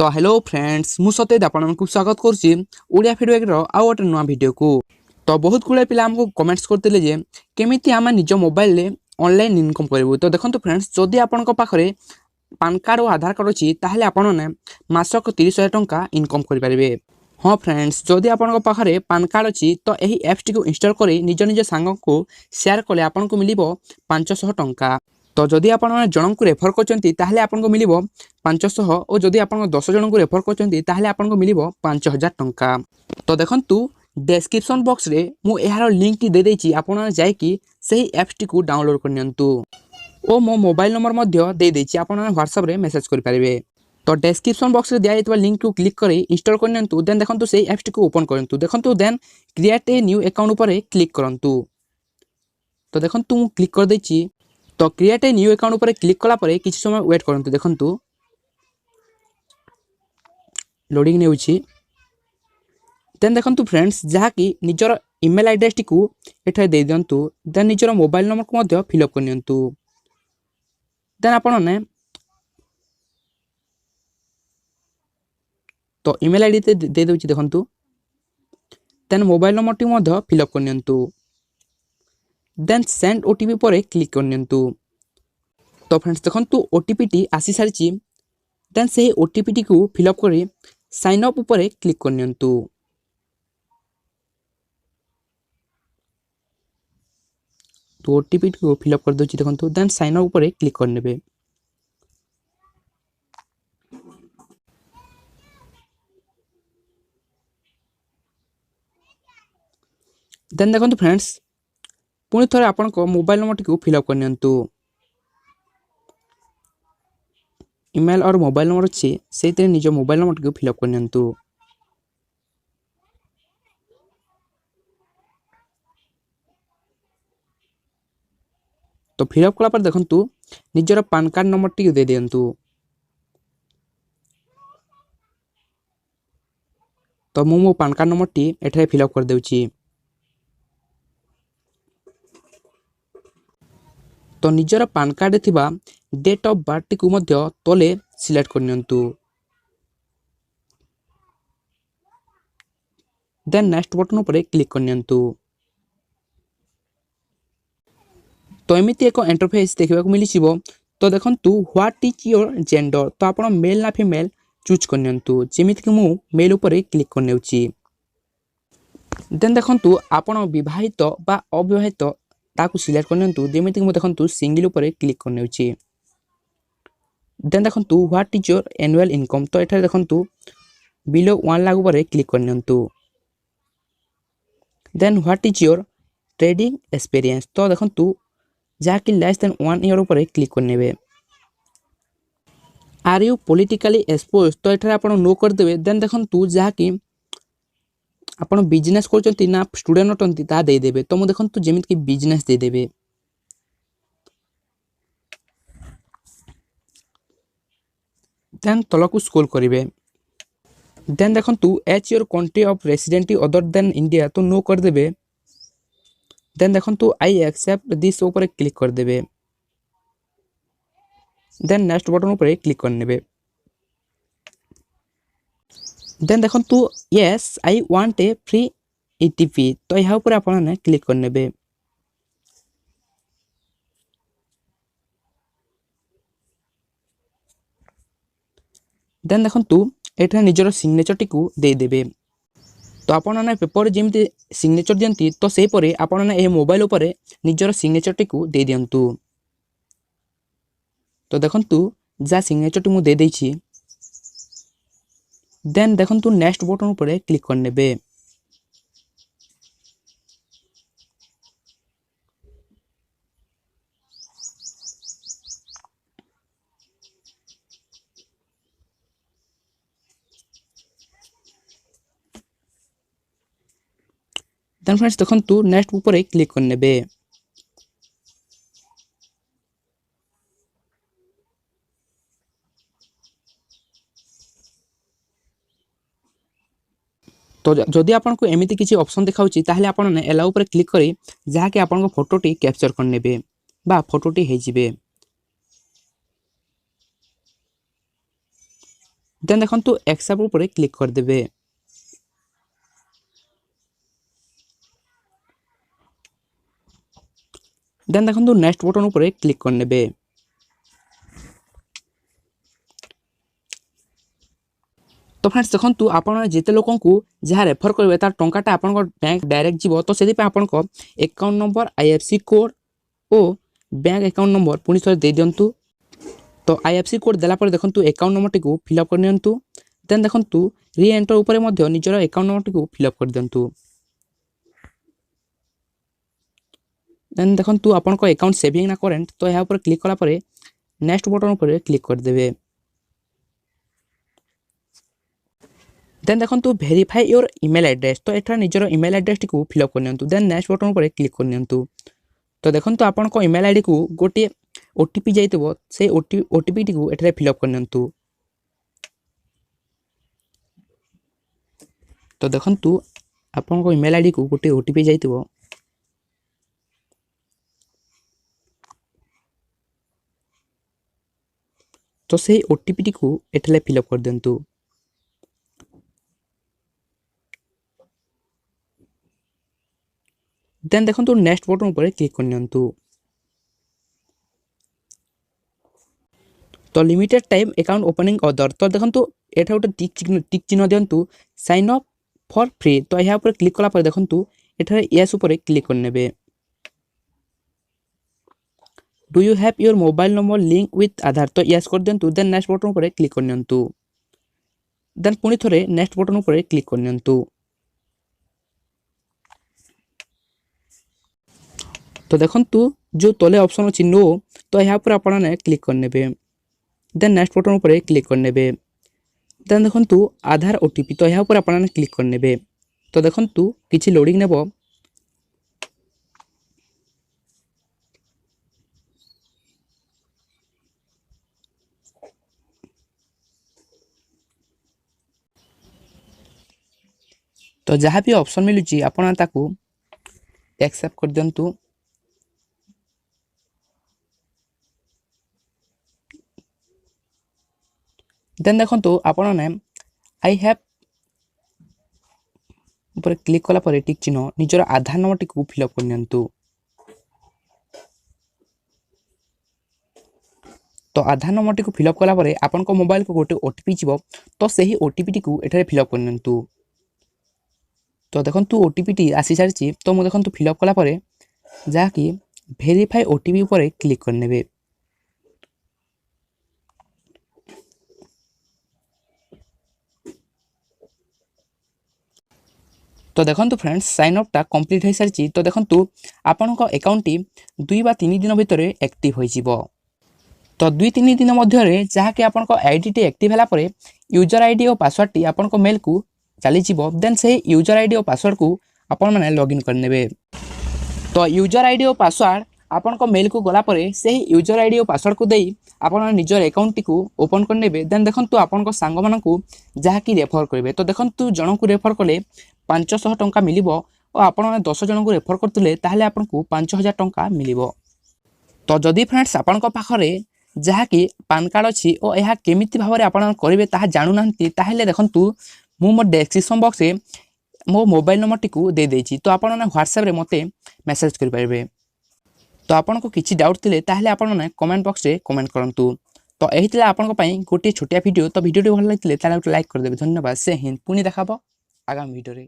तो hello friends मु सतेज आपको स्वागत करुच्ची ओडिया फीडबैक आउ गोटे नुआ वीडियो को। तो बहुत गुड़ाए पिला हमको कमेंट्स करते केमिति आम निज मोबाइल रे ऑनलाइन इनकम करूँ। तो देखो फ्रेंड्स जदि आपण पाखे पान कार्ड और आधार कार्ड अच्छी ताहले आपने मासक 30,000 टंका इनकम करें। हाँ फ्रेंड्स जदि आपण पाखे पान कार्ड अच्छी तो यही एप्स टी इंस्टॉल कर निज निज सांग को शेयर कले आपको मिल 500 टंका। तो जदि आप जन को रेफर कर आपको मिल 500 और जदि आप 10 जन को रेफर कर आपको मिल 5,000 टंका। तो देखु डिस्क्रिप्शन बॉक्स रे मु यार लिंक टी दे देछि आपन जाइकी सही एप्स टी को डाउनलोड करनियंतु और मो मोबाइल नंबर मध्य दे देछि आपन व्हाट्सएप रे मेसेज कर पारिबे। तो डिस्क्रिप्शन बॉक्स रे दिया जायतबा लिंक को क्लिक करी इंस्टॉल करनियंतु देन देखंतु सही एप्स टी को ओपन करंतु देखंतु then create a new account ऊपर क्लिक करंतु। तो देखंतु मु क्लिक कर देछि। तो क्रिएट ए न्यू अकाउंट ऊपर क्लिक कला परे किछि समय वेट करंतु देखंतु लोडिंग नेउछि। देन देखंतु फ्रेंड्स जहाँकि निजर ईमेल एड्रेस टी को एठे दे दियंतु देन निजर मोबाइल नंबर को मध्य फिल अप करनियंतु। देन आपण ने तो ईमेल आईडी ते दे दोछि देखंतु देन मोबाइल नंबर टी मध्य फिल अप करनियंतु देन सेंड ओटीपी पर क्लिक करनियंतु। तो फ्रेंड्स देखंतु ओटीपी टी आसी सारिछि देन से ओटीपी टी को फिल अप करी साइन अप ऊपर क्लिक करनियंतु। तो ओटीपी को फिल अप कर दोछि देखंतु देन साइन अप ऊपर क्लिक करनेबे। देन देखंतु फ्रेंड्स पुणी थोड़े आपण को मोबाइल नंबर टी को फिल अप करनियंतु। ईमेल और मोबाइल नंबर अच्छे से निज मोबाइल नंबर टी को फिल अप करनियंतु। तो फिल अप कला पर देखंतु निजर पान कार्ड नंबर टी दे दियंतु। तो मो पान कार्ड नंबर टी एठे फिल अप कर देउछि। तो निजर पान कार्ड थिबा डेट ऑफ बर्थ टी को मध्य तले सिलेक्ट करनियंतु। देन नेक्स्ट बटन ऊपर क्लिक करनियंतु। तो एमिति एक इंटरफेस देखा मिली। तो देखंतु व्हाट इज योर जेंडर तो आप मेल ना फीमेल चूज करनियंतु जेमिति कि मु मेल ऊपर क्लिक करनेउछि। देन देखंतु आपण विवाहित बा अविवाहित ताकू सिलेक्ट करनियंतु जेमिति कि मु देखंतु सिंगल ऊपर क्लिक करनेउछि। देन देखंतु what is your annual income तो एठारे देखंतु बिलो 1 लाख ऊपर क्लिक करनियंतु। Then what is your trading experience तो देखंतु जहाँकि लेस देन 1 ईयर ऊपर क्लिक करने। आर यू पॉलिटिकली एक्सपोज तो एठारे आपण नो करदेबे। देन देखंतु जहाँकि आपण बिजनेस करचंती ना स्टूडेंट अटंती ता दे देबे। तो मु देखंतु जेमिति कि बिजनेस दे देबे। देन तलकू स्क्रॉल करिवे। देन देखंतु H your country of resident other than India तो नो करदेबे। देन देखंतु आई एक्सेप्ट दिस ऊपर क्लिक कर देबे। देन नेक्स्ट बटन ऊपर क्लिक करनेबे। देन देखंतु yes I want a free ETP तो यहाँ ऊपर आपण ने क्लिक करनेबे। देन देखंतु एठा निजर सिग्नेचर टी को दे देबे। तो आपण पेपर जेमती सिग्नेचर दियंती तो से परे आपण ए मोबाइल ऊपर निजर सिग्नेचर टी को दे दियंतु। तो देखंतु जा सिग्नेचर टी मु दे देछि। देन देखंतु नेक्स्ट बटन ऊपर क्लिक करनेबे। देन फ्रेंड्स देखंतु नेक्स्ट ऊपर क्लिक करनेबे। तो जदि आपन को एमिति किछि ऑप्शन देखाउछि ताहले आपन ने एला ऊपर क्लिक करी जहा कि आपन को फोटोटी कैप्चर करनेबे बा फोटोटी हे जिबे। देन देखंतु एक्सेप्ट ऊपर क्लिक कर देबे। देन देखंतु नेक्स्ट बटन ऊपर क्लिक कर नेबे। तो फ्रेंड्स देखंतु आपण जेते लोकन को जहा रेफर करबे तार टंकाटा आपण बैंक डायरेक्ट जीवो। तो सेति पे आपण को अकाउंट नंबर, आईएफएससी कोड ओ बैंक अकाउंट नंबर पुनी थोड़े दे दियंतु। तो आईएफएससी कोड देला पर देखंतु अकाउंट नंबर टिकु फिलअप कर नियंतु। देन देखंतु री एंटर ऊपर मध्ये निजर अकाउंट नंबर टिकु फिलअप कर दियंतु। देन देखंतु आपण को अकाउंट सेविंग ना करेंट। तो यहाँ ऊपर क्लिक कला पर नेक्स्ट बटन ऊपर क्लिक कर देबे। देन देखंतु वेरीफाई योर ईमेल एड्रेस। तो एठा निजर ईमेल एड्रेस टिकु फिलअप कर नियंतु। देन नेक्स्ट बटन ऊपर क्लिक कर नियंतु। तो देखंतु आपण को ईमेल आईडी को गोटे ओटीपी जाइतबो से ओटीपी टिकु एठरे फिलअप कर नियंतु। तो देखंतु आपण को ईमेल आईडी को गोटे ओटीपी जाइतबो। तो से ओटीपी टिकु एठले फिलअप कर दियंतु। देन देखंतु नेक्स्ट बटन ऊपर क्लिक कर नियंतु। तो limited time account opening other. तो देखंतु एठा गोटे टिक चिन्ह दियंतु साइन अप फॉर फ्री। तो यहाँ ऊपर क्लिक कला पर देखंतु एठारे यस ऊपर क्लिक कर नेबे। Do you have your mobile number link with Aadhaar. तो यस कर दियंतु। देन नेक्स्ट बटन ऊपर क्लिक कर नियंतु। देन पुनी थोरे नेक्स्ट बटन ऊपर क्लिक कर नियंतु। तो देखंतु जो तले ऑप्शन अछि नो। तो यहाँ पर आपण ने क्लिक कर नेबे। देन नेक्स्ट बटन ऊपर क्लिक कर नेबे। देन देखंतु आधार ओटीपी। तो यहाँ पर आपण ने क्लिक कर नेबे। तो देखंतु किछि लोडिंग नेबो। तो जहाँ भी ऑप्शन मिलुची आपण ताकू एक्सेप्ट कर दियंतु। देन देखंतु आपण ने आई हैव ऊपर क्लिक कला पर टिक चिन्ह निजर आधार नंबर टिकु फिलअप कर नियंतु। तो आधार नंबर टिकु फिलअप कला पर आपण को मोबाइल को गोटे ओटीपी जीवो। तो सही ओटीपी टिकु एठारे फिलअप कर नियंतु। तो देखंतु ओटीपी टी आसी सारिछि। तो मु देखंतु फिलअप कला पर जहा कि वेरीफाई ओटीपी ऊपर क्लिक कर नेबे। तो देखंतु फ्रेंड्स साइन अप टा कंप्लीट हो सारी। तो देखंतु आपन को अकाउंट टी 2 बा 3 दिन भितर एक्टिव हो जिवो। तो 2-3 दिन मध्य रे जहा कि आपन को आईडी टी एक्टिव होला परे यूजर आईडी और पासवर्ड टी आपन को मेल को चली जिवो। देन से यूजर आईडी और पासवर्ड को आपन माने लॉगिन कर नेबे। तो यूजर आईडी और पासवर्ड आपन को मेल को गला परे से यूजर आईडी और पासवर्ड को देई आपन निजर अकाउंट टी को ओपन कर नेबे। देन देखंतु आपन को सांग मानन को जहा कि रेफर करबे। तो देखंतु जण को रेफर कले 500 टंका मिलिबो और आपण 10 जन को रेफर करतले ताहले आपन को 5000 टंका मिलिबो। तो जदि फ्रेंड्स आपन को पाखरे जहा कि पान कार्ड अछि और यह केमिति भाबरे आपण करिवे ताहा जानु नांती ताहले देखंतु मु मो डिस्क्रिप्शन बॉक्स रे मो मोबाइल नंबर टिकु दे देछि। तो आपण ने व्हाट्सएप रे मते मेसेज करि पारिबे। तो आपण को किछि डाउट थिले ताहले आपण ने कमेंट बॉक्स रे कमेंट करंतु। तो एही थिला आपण को पई गोटे छोटिया वीडियो। तो वीडियो भल लागिले ताला लाइक कर देबे। धन्यवाद। से हिंद पुनी देखाबो आगामी वीडियो रे।